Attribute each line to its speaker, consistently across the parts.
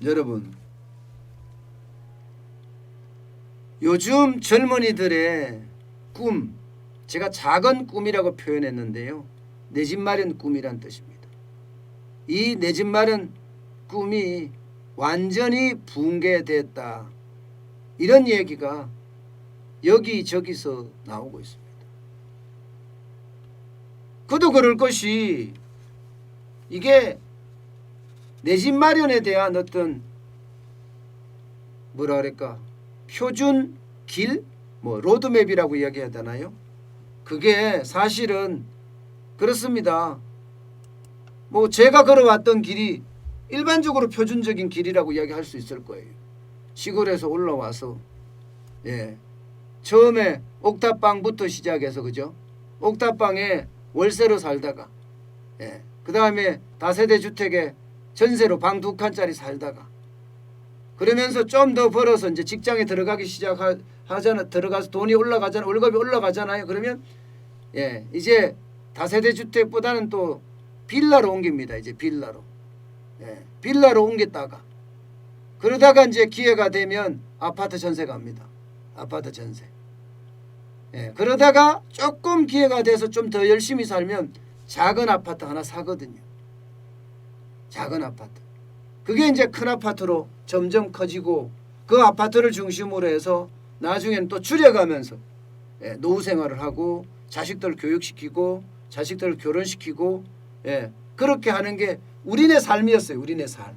Speaker 1: 여러분, 요즘 젊은이들의 꿈, 제가 작은 꿈이라고 표현했는데요. 내 집 마련 꿈이란 뜻입니다. 이 내 집 마련 꿈이 완전히 붕괴됐다. 이런 얘기가 여기저기서 나오고 있습니다. 그도 그럴 것이 이게 내 집 마련에 대한 어떤 뭐라 그럴까 표준 길 로드맵이라고 이야기해야 되나요? 그게 사실은 그렇습니다. 제가 걸어왔던 길이 일반적으로 표준적인 길이라고 이야기할 수 있을 거예요. 시골에서 올라와서 처음에 옥탑방부터 시작해서 그죠? 옥탑방에 월세로 살다가 그 다음에 다세대 주택에 전세로 방 2칸짜리 살다가 그러면서 좀 더 벌어서 이제 직장에 들어가기 시작하잖아. 들어가서 돈이 올라가잖아. 월급이 올라가잖아요. 그러면 이제 다세대 주택보다는 또 빌라로 옮깁니다. 이제 빌라로. 빌라로 옮겼다가 그러다가 이제 기회가 되면 아파트 전세 갑니다. 아파트 전세. 그러다가 조금 기회가 돼서 좀 더 열심히 살면 작은 아파트 하나 사거든요. 작은 아파트. 그게 이제 큰 아파트로 점점 커지고 그 아파트를 중심으로 해서 나중에는 또 줄여가면서 노후 생활을 하고 자식들 교육시키고 자식들을 결혼시키고 그렇게 하는 게 우리네 삶이었어요. 우리네 삶.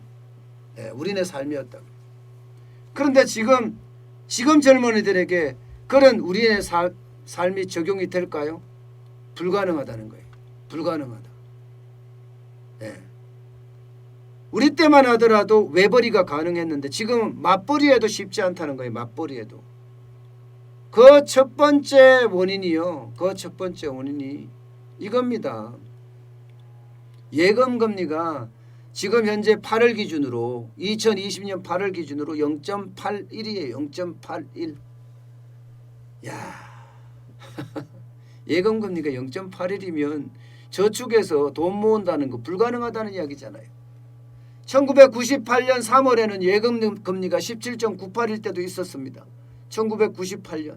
Speaker 1: 우리네 삶이었다. 그런데 지금 젊은이들에게 그런 우리네 삶이 적용이 될까요? 불가능하다는 거예요. 불가능하다. 우리 때만 하더라도 외벌이가 가능했는데 지금 맞벌이에도 쉽지 않다는 거예요. 맞벌이에도. 그 첫 번째 원인이요. 그 첫 번째 원인이 이겁니다. 예금 금리가 지금 현재 8월 기준으로 2020년 8월 기준으로 0.81이에요. 0.81. 야. 예금 금리가 0.81이면 저축해서 돈 모은다는 거 불가능하다는 이야기잖아요. 1998년 3월에는 예금 금리가 17.98일 때도 있었습니다. 1998년.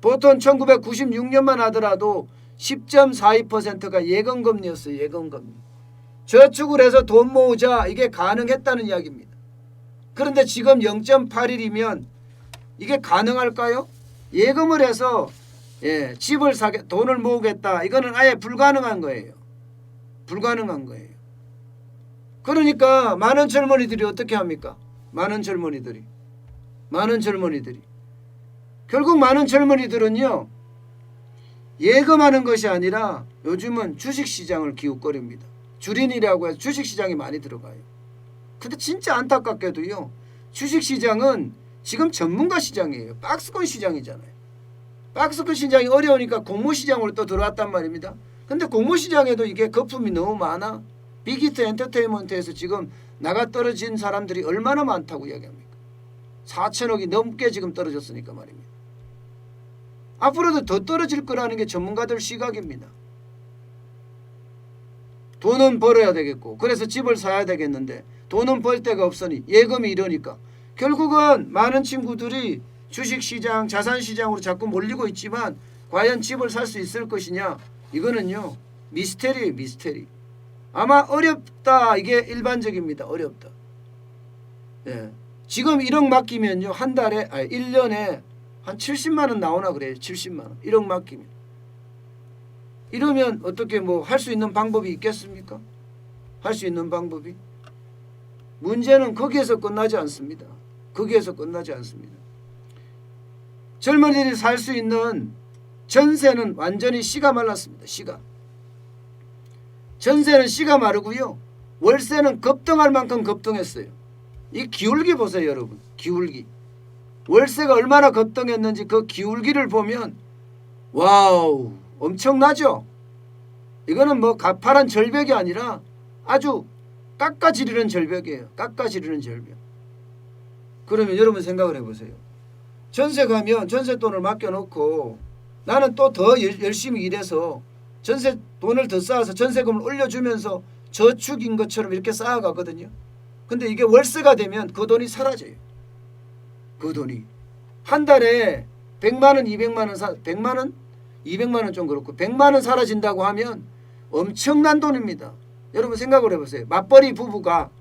Speaker 1: 보통 1996년만 하더라도 10.42%가 예금 금리였어요. 예금 금리. 저축을 해서 돈 모으자 이게 가능했다는 이야기입니다. 그런데 지금 0.81이면 이게 가능할까요? 예금을 해서 집을 돈을 모으겠다. 이거는 아예 불가능한 거예요. 불가능한 거예요. 그러니까 많은 젊은이들이 어떻게 합니까? 많은 젊은이들이 결국 많은 젊은이들은요 예금하는 것이 아니라 요즘은 주식시장을 기웃거립니다. 주린이라고 해서 주식시장이 많이 들어가요. 근데 진짜 안타깝게도요 주식시장은 지금 전문가 시장이에요. 박스권 시장이잖아요. 박스권 시장이 어려우니까 공모시장으로 또 들어왔단 말입니다. 근데 공모시장에도 이게 거품이 너무 많아. 빅히트 엔터테인먼트에서 지금 나가 떨어진 사람들이 얼마나 많다고 이야기합니까? 4천억이 넘게 지금 떨어졌으니까 말입니다. 앞으로도 더 떨어질 거라는 게 전문가들 시각입니다. 돈은 벌어야 되겠고 그래서 집을 사야 되겠는데 돈은 벌 데가 없으니 예금이 이러니까 결국은 많은 친구들이 주식시장, 자산시장으로 자꾸 몰리고 있지만 과연 집을 살 수 있을 것이냐? 이거는요 미스테리예요. 미스테리. 아마 어렵다. 이게 일반적입니다. 어렵다. 지금 1억 맡기면요. 한 달에 1년에 한 70만 원 나오나 그래요. 70만 원. 1억 맡기면. 이러면 어떻게 할 수 있는 방법이 있겠습니까? 할 수 있는 방법이? 문제는 거기에서 끝나지 않습니다. 거기에서 끝나지 않습니다. 젊은이들이 살 수 있는 전세는 완전히 씨가 말랐습니다. 씨가. 전세는 씨가 마르고요. 월세는 급등할 만큼 급등했어요. 이 기울기 보세요, 여러분. 기울기. 월세가 얼마나 급등했는지 그 기울기를 보면 와우, 엄청나죠? 이거는 가파른 절벽이 아니라 아주 깎아지르는 절벽이에요. 깎아지르는 절벽. 그러면 여러분 생각을 해보세요. 전세 가면 전세돈을 맡겨놓고 나는 또 더 열심히 일해서 전세 돈을 더 쌓아서 전세금을 올려주면서 저축인 것처럼 이렇게 쌓아가거든요. 근데 이게 월세가 되면 그 돈이 사라져요. 그 돈이 한 달에 100만 원, 200만 원 100만 원, 200만 원 좀 그렇고 100만 원 사라진다고 하면 엄청난 돈입니다. 여러분 생각을 해보세요. 맞벌이 부부가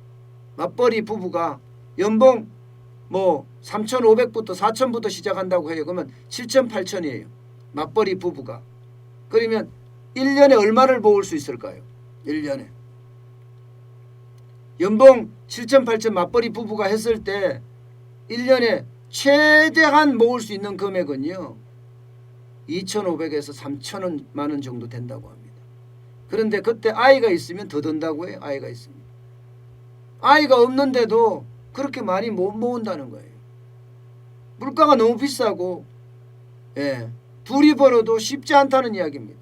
Speaker 1: 연봉 뭐 3,500부터 4,000부터 시작한다고 해요. 그러면 7,000, 8,000이에요. 맞벌이 부부가. 그러면 1년에 얼마를 모을 수 있을까요? 1년에. 연봉 7,000, 8,000 맞벌이 부부가 했을 때 1년에 최대한 모을 수 있는 금액은요. 2,500에서 3,000만 원 정도 된다고 합니다. 그런데 그때 아이가 있으면 더 든다고 해요. 아이가 있으면. 아이가 없는데도 그렇게 많이 못 모은다는 거예요. 물가가 너무 비싸고 둘이 벌어도 쉽지 않다는 이야기입니다.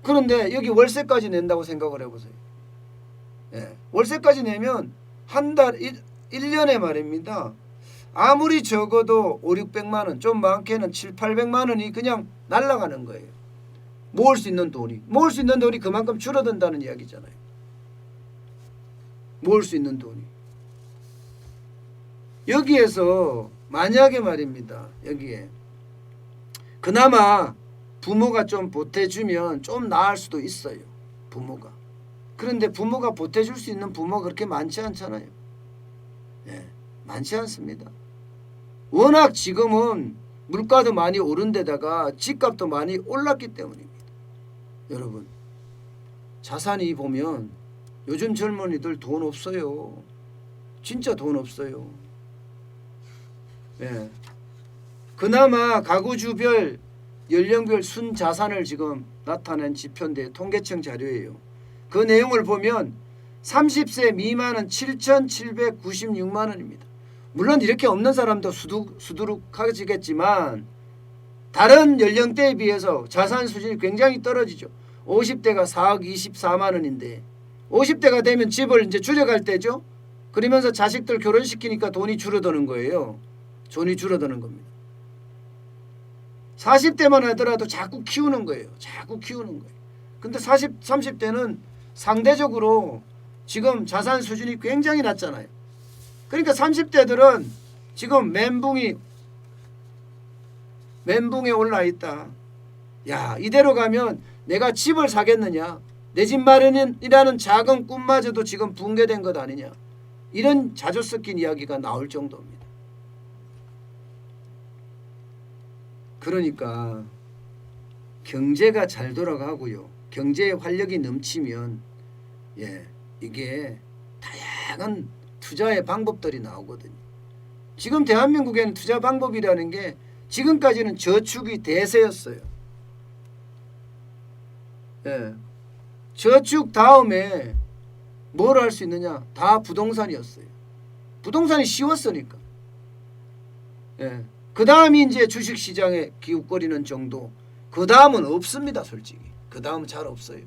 Speaker 1: 그런데 여기 월세까지 낸다고 생각을 해보세요. 월세까지 내면 한 달 1년에 말입니다. 아무리 적어도 5, 600만 원, 좀 많게는 7, 800만 원이 그냥 날아가는 거예요. 모을 수 있는 돈이. 모을 수 있는 돈이 그만큼 줄어든다는 이야기잖아요. 모을 수 있는 돈이. 여기에서 만약에 말입니다. 여기에 그나마 부모가 좀 보태주면 좀 나을 수도 있어요. 부모가. 그런데 부모가 보태줄 수 있는 부모가 그렇게 많지 않잖아요. 많지 않습니다. 워낙 지금은 물가도 많이 오른 데다가 집값도 많이 올랐기 때문입니다. 여러분 자산이 보면 요즘 젊은이들 돈 없어요. 진짜 돈 없어요. 그나마 가구주별 연령별 순자산을 지금 나타낸 지표인데 통계청 자료예요. 그 내용을 보면 30세 미만은 7,796만 원입니다. 물론 이렇게 없는 사람도 수두룩하지겠지만 다른 연령대에 비해서 자산 수준이 굉장히 떨어지죠. 50대가 4억 24만 원인데 50대가 되면 집을 이제 줄여갈 때죠. 그러면서 자식들 결혼시키니까 돈이 줄어드는 거예요. 돈이 줄어드는 겁니다. 40대만 하더라도 자꾸 키우는 거예요. 자꾸 키우는 거예요. 근데 30대는 상대적으로 지금 자산 수준이 굉장히 낮잖아요. 그러니까 30대들은 지금 멘붕에 올라 있다. 야, 이대로 가면 내가 집을 사겠느냐. 내 집 마련이라는 작은 꿈마저도 지금 붕괴된 것 아니냐. 이런 자주 섞인 이야기가 나올 정도입니다. 그러니까 경제가 잘 돌아가고요. 경제의 활력이 넘치면 이게 다양한 투자의 방법들이 나오거든요. 지금 대한민국에는 투자 방법이라는 게 지금까지는 저축이 대세였어요. 저축 다음에 뭘 할 수 있느냐? 다 부동산이었어요. 부동산이 쉬웠으니까. 그 다음이 이제 주식시장에 기웃거리는 정도. 그 다음은 없습니다, 솔직히. 그 다음은 잘 없어요.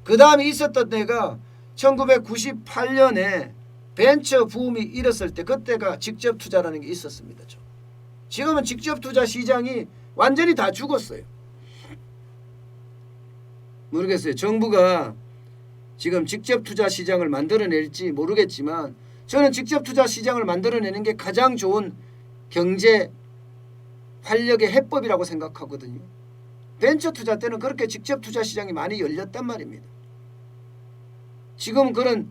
Speaker 1: 그 다음에 있었던 때가 1998년에 벤처 붐이 일었을 때 그때가 직접 투자라는 게 있었습니다. 지금은 직접 투자 시장이 완전히 다 죽었어요. 모르겠어요. 정부가 지금 직접 투자 시장을 만들어낼지 모르겠지만 저는 직접 투자 시장을 만들어내는 게 가장 좋은 경제 활력의 해법이라고 생각하거든요. 벤처 투자 때는 그렇게 직접 투자 시장이 많이 열렸단 말입니다. 지금은 그런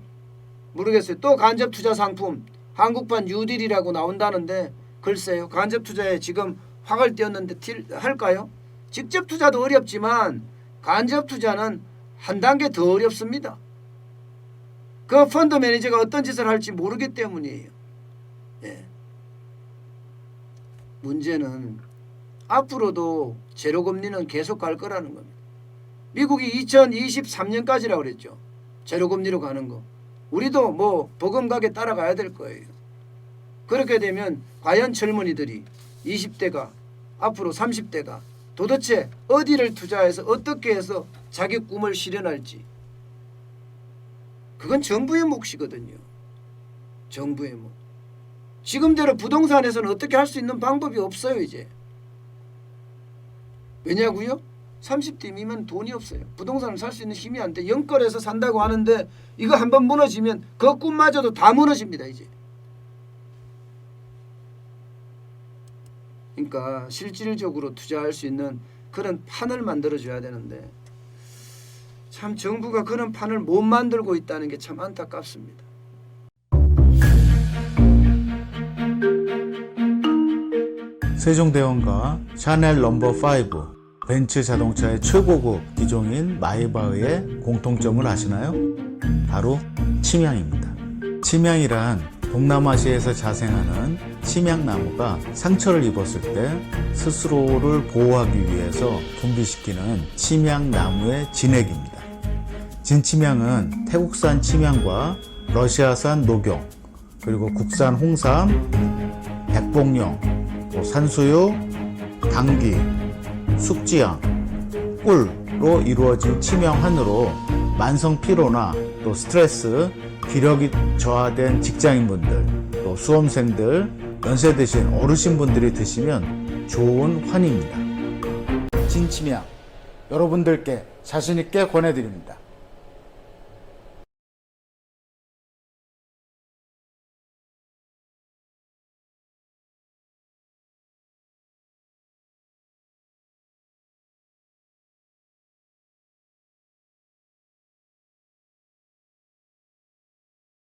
Speaker 1: 모르겠어요. 또 간접 투자 상품 한국판 뉴딜이라고 나온다는데 글쎄요. 간접 투자에 지금 확을 띄웠는데 할까요? 직접 투자도 어렵지만 간접 투자는 한 단계 더 어렵습니다. 그 펀드 매니저가 어떤 짓을 할지 모르기 때문이에요. 문제는 앞으로도 제로금리는 계속 갈 거라는 겁니다. 미국이 2023년까지라고 그랬죠. 제로금리로 가는 거. 우리도 뭐 버금가게 따라가야 될 거예요. 그렇게 되면 과연 젊은이들이 20대가 앞으로 30대가 도대체 어디를 투자해서 어떻게 해서 자기 꿈을 실현할지 그건 정부의 몫이거든요. 정부의 몫. 지금대로 부동산에서는 어떻게 할 수 있는 방법이 없어요. 이제. 왜냐고요? 30대 미만 돈이 없어요. 부동산을 살 수 있는 힘이 안 돼. 영끌에서 산다고 하는데 이거 한번 무너지면 그 꿈마저도 다 무너집니다. 이제. 그러니까 실질적으로 투자할 수 있는 그런 판을 만들어줘야 되는데 참 정부가 그런 판을 못 만들고 있다는 게 참 안타깝습니다.
Speaker 2: 세종대왕과 샤넬 넘버5, 벤츠 자동차의 최고급 기종인 마이바흐의 공통점을 아시나요? 바로 침향입니다. 침향이란 동남아시아에서 자생하는 침향나무가 상처를 입었을 때 스스로를 보호하기 위해서 분비시키는 침향나무의 진액입니다. 진침향은 태국산 침향과 러시아산 녹용, 그리고 국산 홍삼, 백봉령, 또 산수유, 당귀, 숙지향, 꿀로 이루어진 침향환으로 만성 피로나 또 스트레스, 기력이 저하된 직장인분들, 또 수험생들, 연세 드신 어르신분들이 드시면 좋은 환입니다. 진침향 여러분들께 자신있게 권해드립니다.